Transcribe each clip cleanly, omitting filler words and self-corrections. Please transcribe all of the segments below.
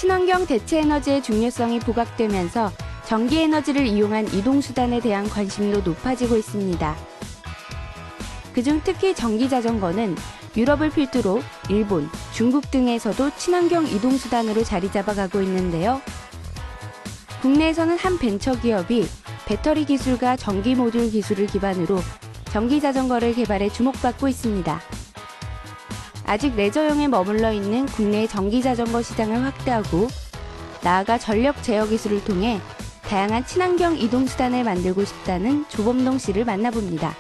친환경 대체 에너지의 중요성이 부각되면서 전기 에너지를 이용한 이동수단에 대한 관심도 높아지고 있습니다. 그중 특히 전기 자전거는 유럽을 필두로 일본, 중국 등에서도 친환경 이동수단으로 자리 잡아가고 있는데요. 국내에서는 한 벤처기업이 배터리 기술과 전기 모듈 기술을 기반으로 전기 자전거를 개발해 주목받고 있습니다. 아직 레저용에 머물러 있는 국내의 전기 자전거 시장을 확대하고 나아가 전력 제어 기술을 통해 다양한 친환경 이동수단을 만들고 싶다는 조범동 씨를 만나봅니다.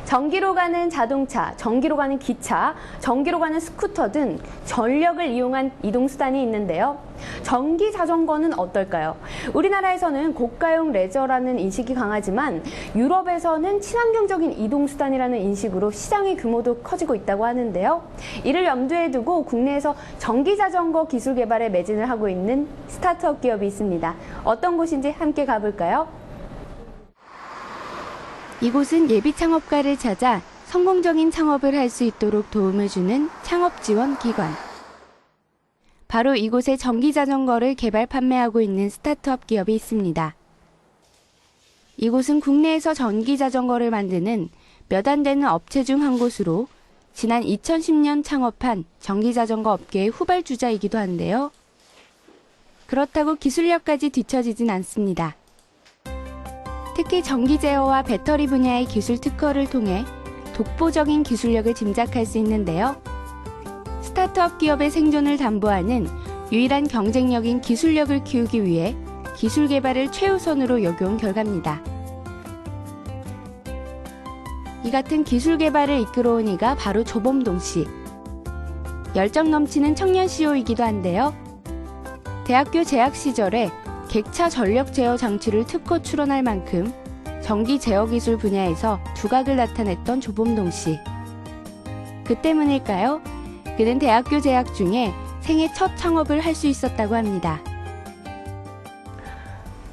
전기로 가는 자동차, 전기로 가는 기차, 전기로 가는 스쿠터 등 전력을 이용한 이동수단이 있는데요. 전기 자전거는 어떨까요? 우리나라에서는 고가용 레저라는 인식이 강하지만 유럽에서는 친환경적인 이동수단이라는 인식으로 시장의 규모도 커지고 있다고 하는데요. 이를 염두에 두고 국내에서 전기 자전거 기술 개발에 매진을 하고 있는 스타트업 기업이 있습니다. 어떤 곳인지 함께 가볼까요? 이곳은 예비 창업가를 찾아 성공적인 창업을 할 수 있도록 도움을 주는 창업 지원 기관. 바로 이곳에 전기 자전거를 개발 판매하고 있는 스타트업 기업이 있습니다. 이곳은 국내에서 전기 자전거를 만드는 몇 안 되는 업체 중 한 곳으로 지난 2010년 창업한 전기 자전거 업계의 후발주자이기도 한데요. 그렇다고 기술력까지 뒤처지진 않습니다. 특히 전기 제어와 배터리 분야의 기술 특허를 통해 독보적인 기술력을 짐작할 수 있는데요. 스타트업 기업의 생존을 담보하는 유일한 경쟁력인 기술력을 키우기 위해 기술 개발을 최우선으로 여겨온 결과입니다. 이 같은 기술 개발을 이끌어온 이가 바로 조범동 씨. 열정 넘치는 청년 CEO이기도 한데요. 대학교 재학 시절에 객차 전력 제어 장치를 특허 출원할 만큼 전기 제어 기술 분야에서 두각을 나타냈던 조범동 씨. 그 때문일까요? 그는 대학교 재학 중에 생애 첫 창업을 할 수 있었다고 합니다.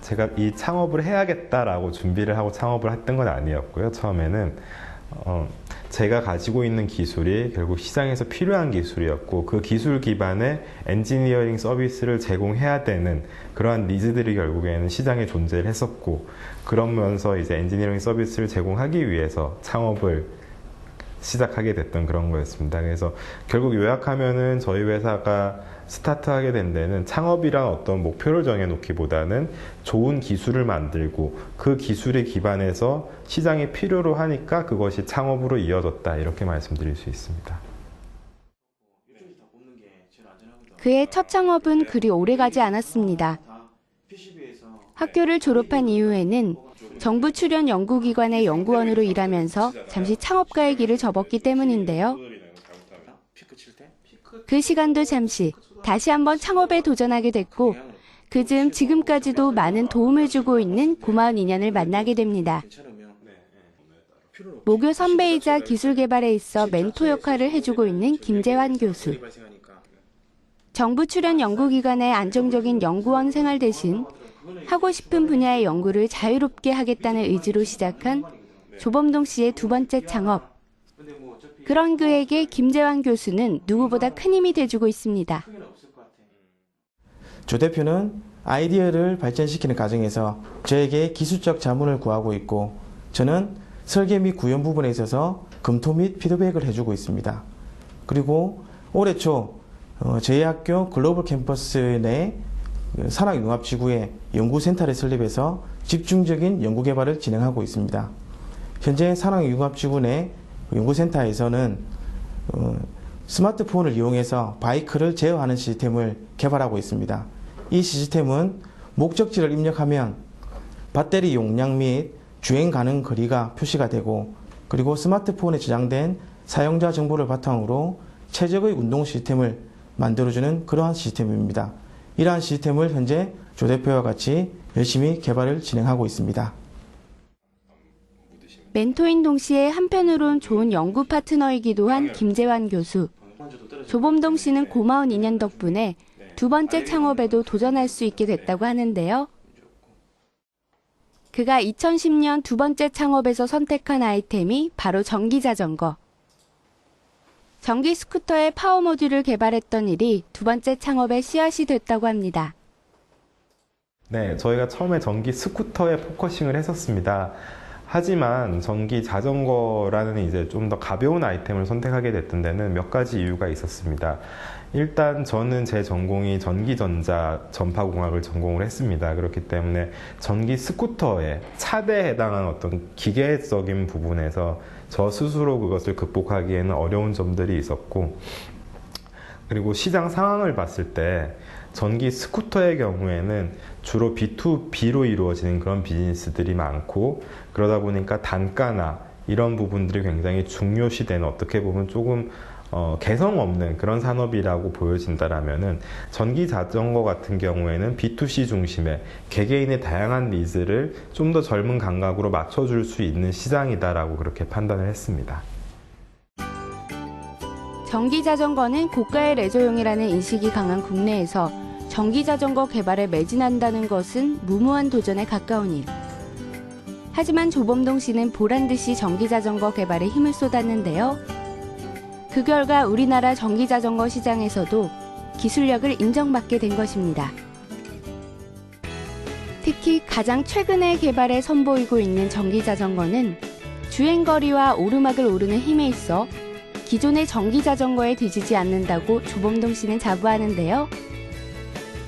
제가 이 창업을 해야겠다라고 준비를 하고 창업을 했던 건 아니었고요. 처음에는 제가 가지고 있는 기술이 결국 시장에서 필요한 기술이었고 그 기술 기반의 엔지니어링 서비스를 제공해야 되는 그러한 니즈들이 결국에는 시장에 존재를 했었고 그러면서 이제 엔지니어링 서비스를 제공하기 위해서 창업을 시작하게 됐던 그런 거였습니다. 그래서 결국 요약하면은 저희 회사가 스타트하게 된 데는 창업이란 어떤 목표를 정해놓기보다는 좋은 기술을 만들고 그 기술에 기반해서 시장이 필요로 하니까 그것이 창업으로 이어졌다 이렇게 말씀드릴 수 있습니다. 그의 첫 창업은 그리 오래가지 않았습니다. 학교를 졸업한 이후에는 정부 출연 연구기관의 연구원으로 일하면서 잠시 창업가의 길을 접었기 때문인데요. 그 시간도 잠시 다시 한번 창업에 도전하게 됐고 그즈음 지금까지도 많은 도움을 주고 있는 고마운 인연을 만나게 됩니다. 모교 선배이자 기술 개발에 있어 멘토 역할을 해주고 있는 김재환 교수. 정부 출연 연구기관의 안정적인 연구원 생활 대신 하고 싶은 분야의 연구를 자유롭게 하겠다는 의지로 시작한 조범동 씨의 두 번째 창업. 그런 그에게 김재환 교수는 누구보다 큰 힘이 돼주고 있습니다. 조 대표는 아이디어를 발전시키는 과정에서 저에게 기술적 자문을 구하고 있고 저는 설계 및 구현 부분에 있어서 검토 및 피드백을 해주고 있습니다. 그리고 올해 초 저희 학교 글로벌 캠퍼스 내 산학융합지구에 연구센터를 설립해서 집중적인 연구개발을 진행하고 있습니다. 현재 산학융합지구 내 연구센터에서는 스마트폰을 이용해서 바이크를 제어하는 시스템을 개발하고 있습니다. 이 시스템은 목적지를 입력하면 배터리 용량 및 주행 가능 거리가 표시가 되고 그리고 스마트폰에 저장된 사용자 정보를 바탕으로 최적의 운동 시스템을 만들어주는 그러한 시스템입니다. 이러한 시스템을 현재 조 대표와 같이 열심히 개발을 진행하고 있습니다. 멘토인 동시에 한편으론 좋은 연구 파트너이기도 한 김재환 교수. 조범동 씨는 고마운 인연 덕분에 두 번째 창업에도 도전할 수 있게 됐다고 하는데요. 그가 2010년 두 번째 창업에서 선택한 아이템이 바로 전기자전거. 전기 스쿠터의 파워 모듈을 개발했던 일이 두 번째 창업의 씨앗이 됐다고 합니다. 네, 저희가 처음에 전기 스쿠터에 포커싱을 했었습니다. 하지만 전기 자전거라는 이제 좀 더 가벼운 아이템을 선택하게 됐던 데는 몇 가지 이유가 있었습니다. 일단 저는 제 전공이 전기전자 전파공학을 전공을 했습니다. 그렇기 때문에 전기 스쿠터에 차대에 해당하는 어떤 기계적인 부분에서 저 스스로 그것을 극복하기에는 어려운 점들이 있었고, 그리고 시장 상황을 봤을 때 전기 스쿠터의 경우에는 주로 B2B로 이루어지는 그런 비즈니스들이 많고, 그러다 보니까 단가나 이런 부분들이 굉장히 중요시되는, 어떻게 보면 조금 개성 없는 그런 산업이라고 보여진다라면은, 전기 자전거 같은 경우에는 B2C 중심의 개개인의 다양한 니즈를 좀 더 젊은 감각으로 맞춰줄 수 있는 시장이다라고 그렇게 판단을 했습니다. 전기자전거는 고가의 레저용이라는 인식이 강한 국내에서 전기자전거 개발에 매진한다는 것은 무모한 도전에 가까운 일. 하지만 조범동 씨는 보란듯이 전기자전거 개발에 힘을 쏟았는데요. 그 결과 우리나라 전기자전거 시장에서도 기술력을 인정받게 된 것입니다. 특히 가장 최근에 개발에 선보이고 있는 전기자전거는 주행거리와 오르막을 오르는 힘에 있어 기존의 전기자전거에 뒤지지 않는다고 조범동 씨는 자부하는데요.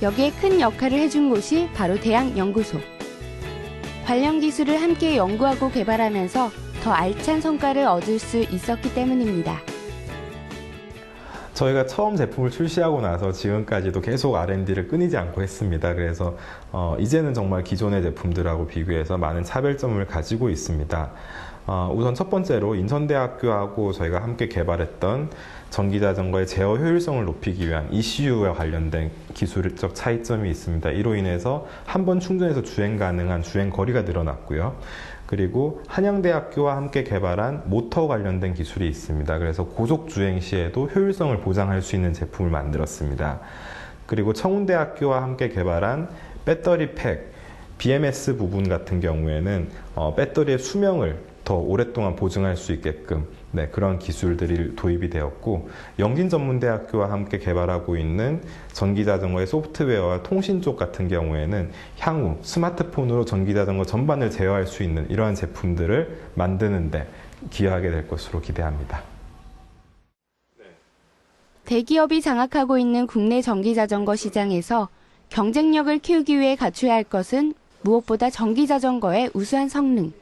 여기에 큰 역할을 해준 곳이 바로 대학연구소. 관련 기술을 함께 연구하고 개발하면서 더 알찬 성과를 얻을 수 있었기 때문입니다. 저희가 처음 제품을 출시하고 나서 지금까지도 계속 R&D를 끊이지 않고 했습니다. 그래서 이제는 정말 기존의 제품들하고 비교해서 많은 차별점을 가지고 있습니다. 우선 첫 번째로 인천대학교하고 저희가 함께 개발했던 전기자전거의 제어 효율성을 높이기 위한 ECU와 관련된 기술적 차이점이 있습니다. 이로 인해서 한 번 충전해서 주행 가능한 주행 거리가 늘어났고요. 그리고 한양대학교와 함께 개발한 모터 관련된 기술이 있습니다. 그래서 고속 주행 시에도 효율성을 보장할 수 있는 제품을 만들었습니다. 그리고 청운대학교와 함께 개발한 배터리 팩, BMS 부분 같은 경우에는 배터리의 수명을 더 오랫동안 보증할 수 있게끔 그런 기술들이 도입이 되었고, 영진전문대학교와 함께 개발하고 있는 전기자전거의 소프트웨어와 통신 쪽 같은 경우에는 향후 스마트폰으로 전기자전거 전반을 제어할 수 있는 이러한 제품들을 만드는데 기여하게 될 것으로 기대합니다. 대기업이 장악하고 있는 국내 전기자전거 시장에서 경쟁력을 키우기 위해 갖춰야 할 것은 무엇보다 전기자전거의 우수한 성능.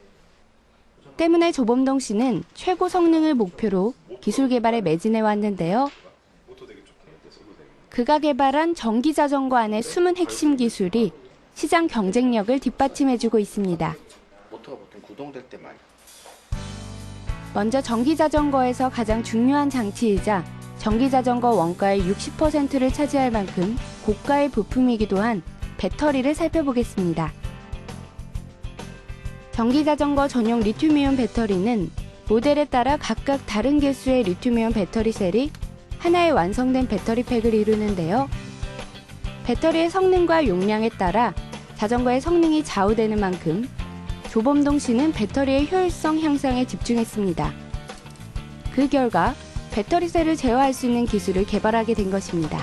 때문에 조범동 씨는 최고 성능을 목표로 기술 개발에 매진해 왔는데요. 그가 개발한 전기자전거 안의 숨은 핵심 기술이 시장 경쟁력을 뒷받침해주고 있습니다. 모터가 보통 구동될 때 말이야. 먼저 전기자전거에서 가장 중요한 장치이자 전기자전거 원가의 60%를 차지할 만큼 고가의 부품이기도 한 배터리를 살펴보겠습니다. 전기자전거 전용 리튬이온 배터리는 모델에 따라 각각 다른 개수의 리튬이온 배터리 셀이 하나의 완성된 배터리 팩을 이루는데요. 배터리의 성능과 용량에 따라 자전거의 성능이 좌우되는 만큼 조범동 씨는 배터리의 효율성 향상에 집중했습니다. 그 결과 배터리 셀을 제어할 수 있는 기술을 개발하게 된 것입니다.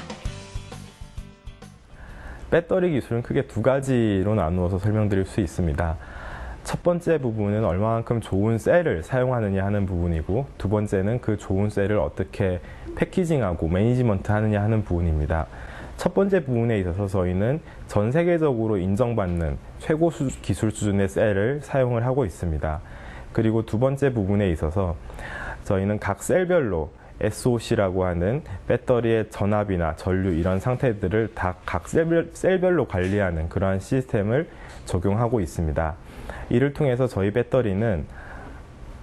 배터리 기술은 크게 두 가지로 나누어서 설명드릴 수 있습니다. 첫 번째 부분은 얼마만큼 좋은 셀을 사용하느냐 하는 부분이고, 두 번째는 그 좋은 셀을 어떻게 패키징하고 매니지먼트 하느냐 하는 부분입니다. 첫 번째 부분에 있어서 저희는 전 세계적으로 인정받는 최고 기술 수준의 셀을 사용을 하고 있습니다. 그리고 두 번째 부분에 있어서 저희는 각 셀별로 SOC라고 하는 배터리의 전압이나 전류 이런 상태들을 다 각 셀별로 관리하는 그러한 시스템을 적용하고 있습니다. 이를 통해서 저희 배터리는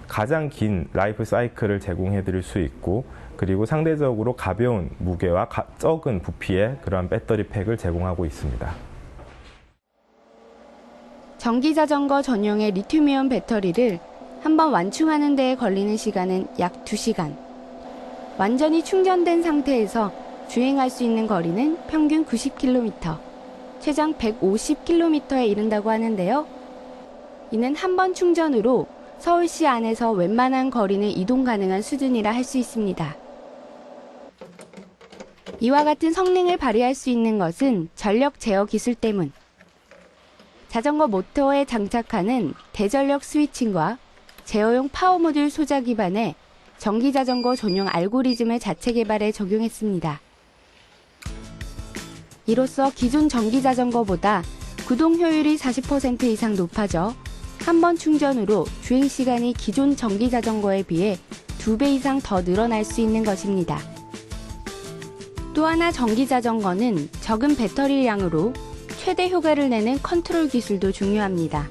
가장 긴 라이프 사이클을 제공해 드릴 수 있고, 그리고 상대적으로 가벼운 무게와 적은 부피의 그러한 배터리 팩을 제공하고 있습니다. 전기자전거 전용의 리튬이온 배터리를 한번 완충하는 데에 걸리는 시간은 약 2시간. 완전히 충전된 상태에서 주행할 수 있는 거리는 평균 90km, 최장 150km에 이른다고 하는데요. 이는 한 번 충전으로 서울시 안에서 웬만한 거리는 이동 가능한 수준이라 할 수 있습니다. 이와 같은 성능을 발휘할 수 있는 것은 전력 제어 기술 때문. 자전거 모터에 장착하는 대전력 스위칭과 제어용 파워 모듈 소자 기반의 전기 자전거 전용 알고리즘을 자체 개발해 적용했습니다. 이로써 기존 전기 자전거보다 구동 효율이 40% 이상 높아져 한 번 충전으로 주행 시간이 기존 전기 자전거에 비해 2배 이상 더 늘어날 수 있는 것입니다. 또 하나 전기 자전거는 적은 배터리량으로 최대 효과를 내는 컨트롤 기술도 중요합니다.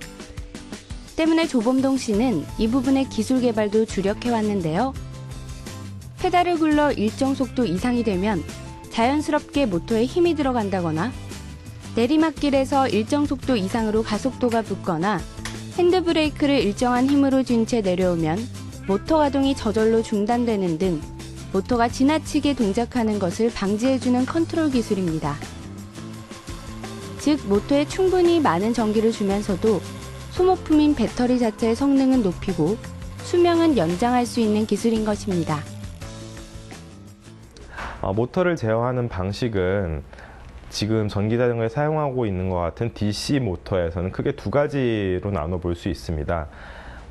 때문에 조범동 씨는 이 부분의 기술 개발도 주력해왔는데요. 페달을 굴러 일정 속도 이상이 되면 자연스럽게 모터에 힘이 들어간다거나 내리막길에서 일정 속도 이상으로 가속도가 붙거나 핸드브레이크를 일정한 힘으로 준 채 내려오면 모터 가동이 저절로 중단되는 등 모터가 지나치게 동작하는 것을 방지해주는 컨트롤 기술입니다. 즉, 모터에 충분히 많은 전기를 주면서도 소모품인 배터리 자체의 성능은 높이고 수명은 연장할 수 있는 기술인 것입니다. 모터를 제어하는 방식은 지금 전기자전거에 사용하고 있는 것 같은 DC 모터에서는 크게 두 가지로 나눠볼 수 있습니다.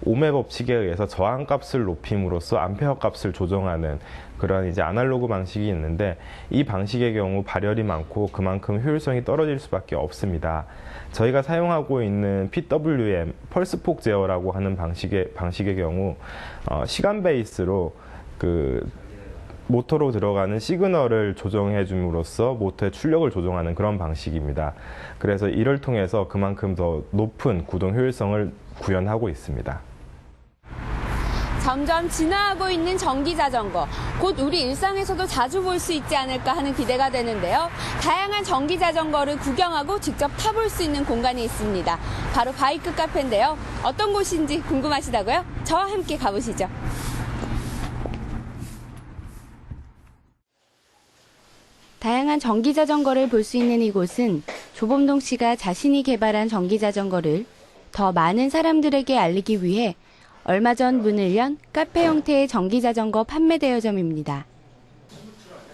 오음의 법칙에 의해서 저항값을 높임으로써 암페어 값을 조정하는 그런 이제 아날로그 방식이 있는데, 이 방식의 경우 발열이 많고 그만큼 효율성이 떨어질 수밖에 없습니다. 저희가 사용하고 있는 PWM, 펄스폭 제어라고 하는 방식의 경우 시간 베이스로 모터로 들어가는 시그널을 조정해 줌으로써 모터의 출력을 조정하는 그런 방식입니다. 그래서 이를 통해서 그만큼 더 높은 구동 효율성을 구현하고 있습니다. 점점 진화하고 있는 전기 자전거, 곧 우리 일상에서도 자주 볼 수 있지 않을까 하는 기대가 되는데요. 다양한 전기 자전거를 구경하고 직접 타볼 수 있는 공간이 있습니다. 바로 바이크 카페인데요. 어떤 곳인지 궁금하시다고요? 저와 함께 가보시죠. 다양한 전기 자전거를 볼 수 있는 이곳은 조범동 씨가 자신이 개발한 전기 자전거를 더 많은 사람들에게 알리기 위해 얼마 전 문을 연 카페 형태의 전기 자전거 판매 대여점입니다.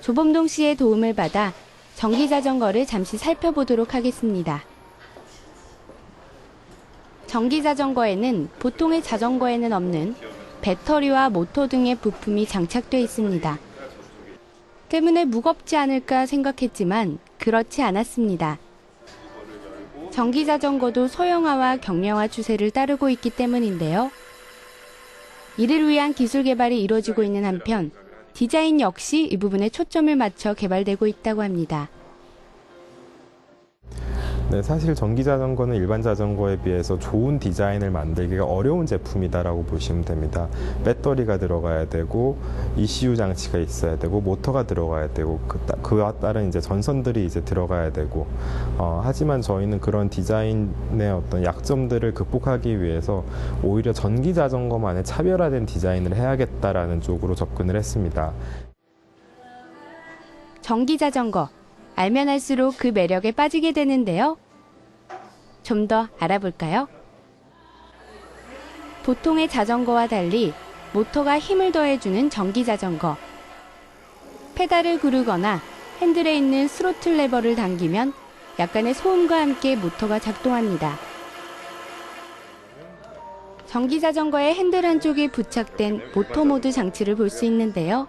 조범동 씨의 도움을 받아 전기 자전거를 잠시 살펴보도록 하겠습니다. 전기 자전거에는 보통의 자전거에는 없는 배터리와 모터 등의 부품이 장착돼 있습니다. 때문에 무겁지 않을까 생각했지만 그렇지 않았습니다. 전기 자전거도 소형화와 경량화 추세를 따르고 있기 때문인데요. 이를 위한 기술 개발이 이루어지고 있는 한편 디자인 역시 이 부분에 초점을 맞춰 개발되고 있다고 합니다. 네, 사실 전기 자전거는 일반 자전거에 비해서 좋은 디자인을 만들기가 어려운 제품이다라고 보시면 됩니다. 배터리가 들어가야 되고 ECU 장치가 있어야 되고 모터가 들어가야 되고 그와 따른 이제 전선들이 이제 들어가야 되고 하지만 저희는 그런 디자인의 어떤 약점들을 극복하기 위해서 오히려 전기 자전거만의 차별화된 디자인을 해야겠다라는 쪽으로 접근을 했습니다. 전기 자전거. 알면 알수록 그 매력에 빠지게 되는데요. 좀 더 알아볼까요? 보통의 자전거와 달리 모터가 힘을 더해주는 전기 자전거. 페달을 구르거나 핸들에 있는 스로틀 레버를 당기면 약간의 소음과 함께 모터가 작동합니다. 전기 자전거의 핸들 한쪽에 부착된 모터 모드 장치를 볼 수 있는데요.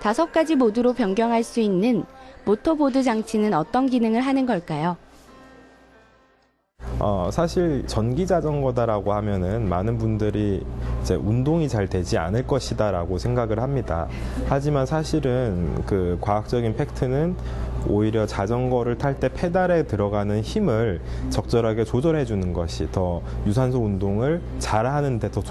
5가지 모드로 변경할 수 있는 모터보드 장치는 어떤 기능을 하는 걸까요? 사실 전기 자전거다라고 하면은 많은 분들이 이제 운동이 잘 되지 않을 것이다라고 생각을 합니다. 하지만 사실은 그 과학적인 팩트는 오히려 자전거를 탈 때 페달에 들어가는 힘을 적절하게 조절해 주는 것이 더 유산소 운동을 잘하는 데 더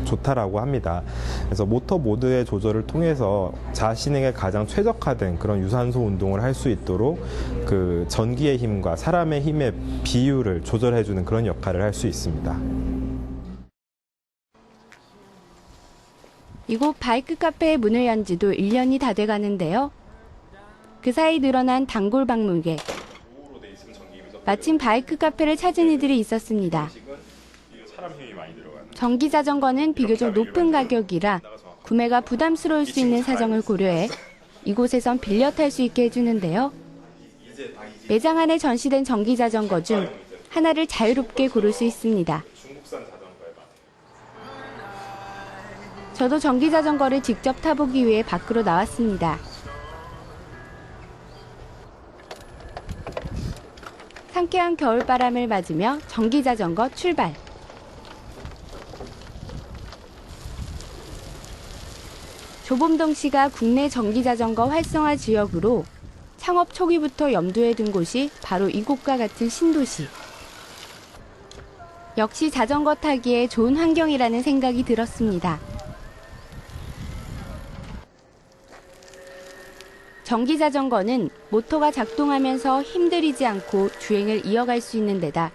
좋다라고 합니다. 그래서 모터 모드의 조절을 통해서 자신에게 가장 최적화된 그런 유산소 운동을 할 수 있도록 그 전기의 힘과 사람의 힘의 비율을 조절해 주는 그런 역할을 할 수 있습니다. 이곳 바이크 카페의 문을 연 지도 1년이 다 돼가는데요. 그 사이 늘어난 단골 방문객. 마침 바이크 카페를 찾은 이들이 있었습니다. 전기 자전거는 비교적 높은 가격이라 구매가 부담스러울 수 있는 사정을 고려해 이곳에선 빌려 탈 수 있게 해주는데요. 매장 안에 전시된 전기 자전거 중 하나를 자유롭게 고를 수 있습니다. 저도 전기 자전거를 직접 타보기 위해 밖으로 나왔습니다. 상쾌한 겨울바람을 맞으며 전기 자전거 출발. 조범동시가 국내 전기 자전거 활성화 지역으로 창업 초기부터 염두에 둔 곳이 바로 이곳과 같은 신도시. 역시 자전거 타기에 좋은 환경이라는 생각이 들었습니다. 전기 자전거는 모터가 작동하면서 힘들이지 않고 주행을 이어갈 수 있는 데다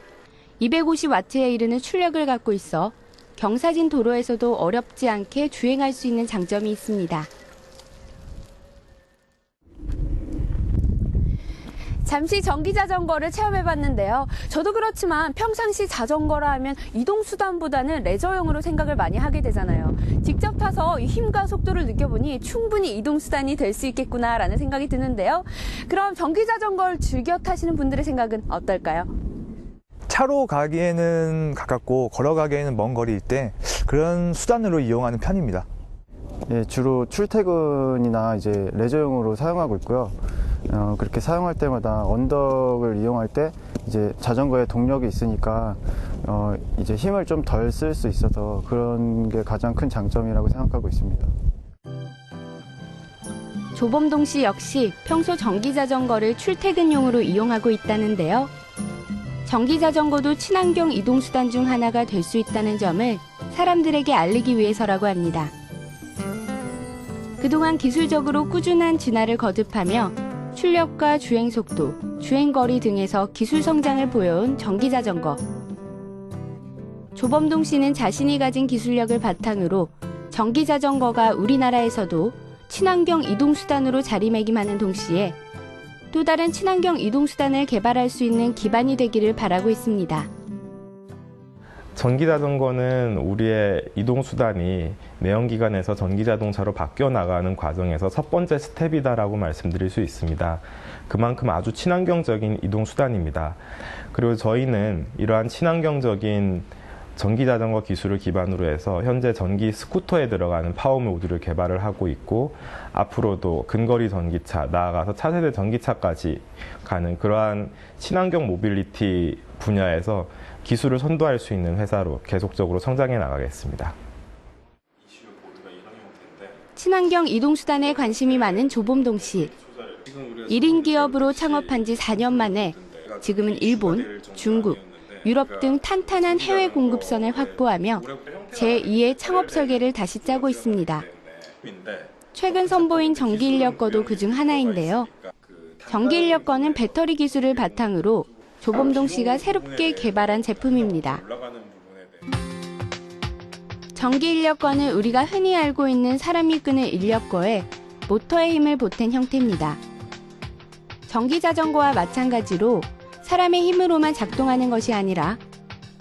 250W에 이르는 출력을 갖고 있어 경사진 도로에서도 어렵지 않게 주행할 수 있는 장점이 있습니다. 잠시 전기 자전거를 체험해봤는데요. 저도 그렇지만 평상시 자전거라 하면 이동수단보다는 레저용으로 생각을 많이 하게 되잖아요. 직접 타서 이 힘과 속도를 느껴보니 충분히 이동수단이 될 수 있겠구나라는 생각이 드는데요. 그럼 전기 자전거를 즐겨 타시는 분들의 생각은 어떨까요? 차로 가기에는 가깝고 걸어가기에는 먼 거리일 때 그런 수단으로 이용하는 편입니다. 예, 주로 출퇴근이나 이제 레저용으로 사용하고 있고요. 그렇게 사용할 때마다 언덕을 이용할 때 이제 자전거에 동력이 있으니까 이제 힘을 좀 덜 쓸 수 있어서 그런 게 가장 큰 장점이라고 생각하고 있습니다. 조범동 씨 역시 평소 전기 자전거를 출퇴근용으로 이용하고 있다는데요. 전기 자전거도 친환경 이동수단 중 하나가 될 수 있다는 점을 사람들에게 알리기 위해서라고 합니다. 그동안 기술적으로 꾸준한 진화를 거듭하며 출력과 주행 속도, 주행 거리 등에서 기술 성장을 보여온 전기 자전거. 조범동 씨는 자신이 가진 기술력을 바탕으로 전기 자전거가 우리나라에서도 친환경 이동수단으로 자리매김하는 동시에 또 다른 친환경 이동수단을 개발할 수 있는 기반이 되기를 바라고 있습니다. 전기 자전거는 우리의 이동수단이 내연기관에서 전기자동차로 바뀌어 나가는 과정에서 첫 번째 스텝이다라고 말씀드릴 수 있습니다. 그만큼 아주 친환경적인 이동수단입니다. 그리고 저희는 이러한 친환경적인 전기자전거 기술을 기반으로 해서 현재 전기 스쿠터에 들어가는 파워모듈을 개발을 하고 있고 앞으로도 근거리 전기차, 나아가서 차세대 전기차까지 가는 그러한 친환경 모빌리티 분야에서 기술을 선도할 수 있는 회사로 계속적으로 성장해 나가겠습니다. 친환경 이동수단에 관심이 많은 조범동 씨. 1인 기업으로 창업한 지 4년 만에 지금은 일본, 중국, 유럽 등 탄탄한 해외 공급선을 확보하며 제2의 창업 설계를 다시 짜고 있습니다. 최근 선보인 전기 인력거도 그중 하나인데요. 전기 인력거는 배터리 기술을 바탕으로 조범동 씨가 새롭게 개발한 제품입니다. 전기 인력거는 우리가 흔히 알고 있는 사람이 끄는 인력거에 모터의 힘을 보탠 형태입니다. 전기 자전거와 마찬가지로 사람의 힘으로만 작동하는 것이 아니라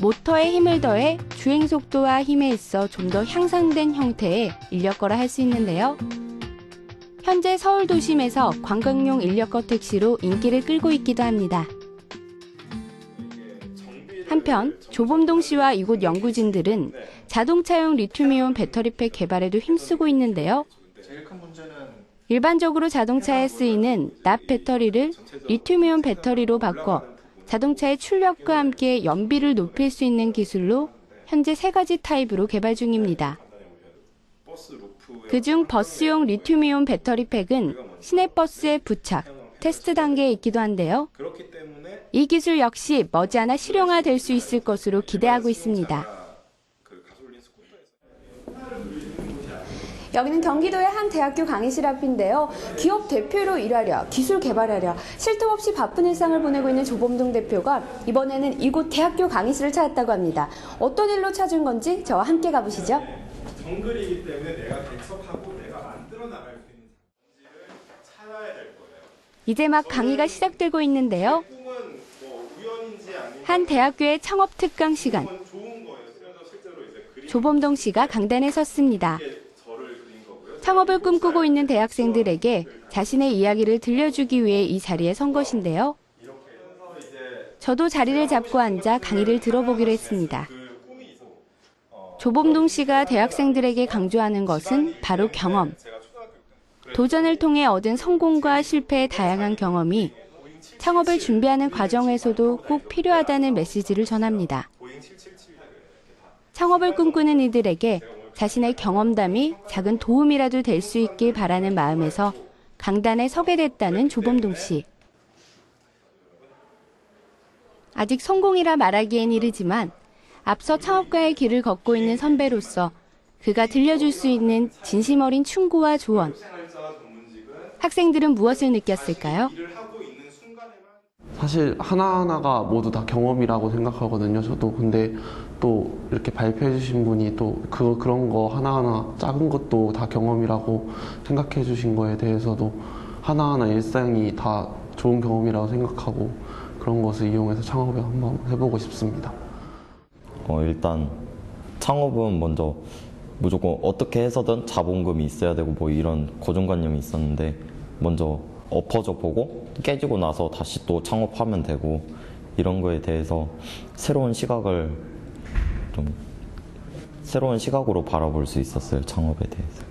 모터에 힘을 더해 주행 속도와 힘에 있어 좀 더 향상된 형태의 인력거라 할 수 있는데요. 현재 서울 도심에서 관광용 인력거 택시로 인기를 끌고 있기도 합니다. 한편 조범동 씨와 이곳 연구진들은 자동차용 리튬이온 배터리팩 개발에도 힘쓰고 있는데요. 일반적으로 자동차에 쓰이는 납 배터리를 리튬이온 배터리로 바꿔 자동차의 출력과 함께 연비를 높일 수 있는 기술로 현재 3가지 타입으로 개발 중입니다. 그중 버스용 리튬이온 배터리팩은 시내버스에 부착, 테스트 단계에 있기도 한데요. 이 기술 역시 머지않아 실용화될 수 있을 것으로 기대하고 있습니다. 여기는 경기도의 한 대학교 강의실 앞인데요. 기업 대표로 일하랴, 기술 개발하랴, 쉴 틈 없이 바쁜 일상을 보내고 있는 조범동 대표가 이번에는 이곳 대학교 강의실을 찾았다고 합니다. 어떤 일로 찾은 건지 저와 함께 가보시죠. 정글이기 때문에 내가 개척하고 내가 만들어 나갈 수 있는 장치를 찾아야 될 거예요. 이제 막 강의가 시작되고 있는데요. 꿈은 뭐 우연히 한 대학교의 창업 특강 시간. 조범동 씨가 강단에 섰습니다. 창업을 꿈꾸고 있는 대학생들에게 자신의 이야기를 들려주기 위해 이 자리에 선 것인데요. 저도 자리를 잡고 앉아 강의를 들어보기로 했습니다. 조범동 씨가 대학생들에게 강조하는 것은 바로 경험. 도전을 통해 얻은 성공과 실패의 다양한 경험이 창업을 준비하는 과정에서도 꼭 필요하다는 메시지를 전합니다. 창업을 꿈꾸는 이들에게 자신의 경험담이 작은 도움이라도 될 수 있길 바라는 마음에서 강단에 서게 됐다는 조범동 씨. 아직 성공이라 말하기엔 이르지만 앞서 창업가의 길을 걷고 있는 선배로서 그가 들려줄 수 있는 진심 어린 충고와 조언. 학생들은 무엇을 느꼈을까요? 사실 하나하나가 모두 다 경험이라고 생각하거든요. 저도. 근데 또 이렇게 발표해 주신 분이 또 그런 거 하나하나 작은 것도 다 경험이라고 생각해 주신 거에 대해서도 하나하나 일상이 다 좋은 경험이라고 생각하고 그런 것을 이용해서 창업을 한번 해보고 싶습니다. 일단 창업은 먼저 무조건 어떻게 해서든 자본금이 있어야 되고 뭐 이런 고정관념이 있었는데 먼저 엎어져 보고 깨지고 나서 다시 또 창업하면 되고 이런 거에 대해서 새로운 시각으로 바라볼 수 있었어요. 창업에 대해서.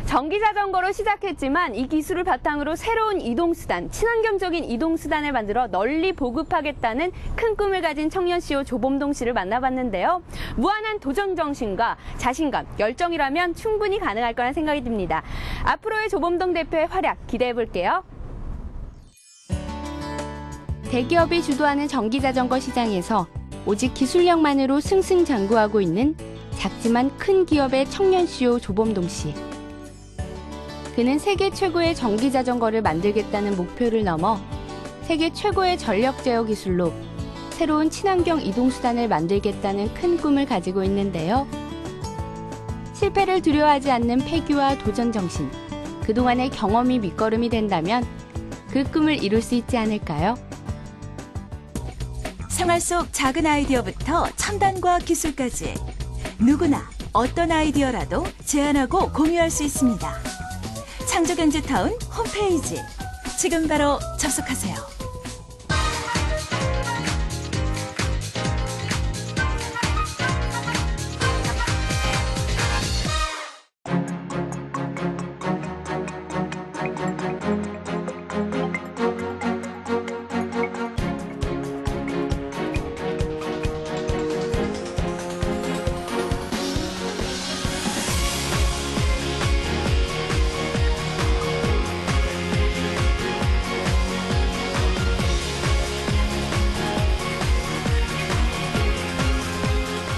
전기자전거로 시작했지만 이 기술을 바탕으로 새로운 이동수단, 친환경적인 이동수단을 만들어 널리 보급하겠다는 큰 꿈을 가진 청년 CEO 조범동 씨를 만나봤는데요. 무한한 도전 정신과 자신감, 열정이라면 충분히 가능할 거란 생각이 듭니다. 앞으로의 조범동 대표의 활약 기대해볼게요. 대기업이 주도하는 전기자전거 시장에서 오직 기술력만으로 승승장구하고 있는 작지만 큰 기업의 청년 CEO 조범동 씨. 그는 세계 최고의 전기자전거를 만들겠다는 목표를 넘어 세계 최고의 전력 제어 기술로 새로운 친환경 이동수단을 만들겠다는 큰 꿈을 가지고 있는데요. 실패를 두려워하지 않는 패기와 도전 정신, 그동안의 경험이 밑거름이 된다면 그 꿈을 이룰 수 있지 않을까요? 생활 속 작은 아이디어부터 첨단과 기술까지 누구나 어떤 아이디어라도 제안하고 공유할 수 있습니다. 창조경제타운 홈페이지 지금 바로 접속하세요.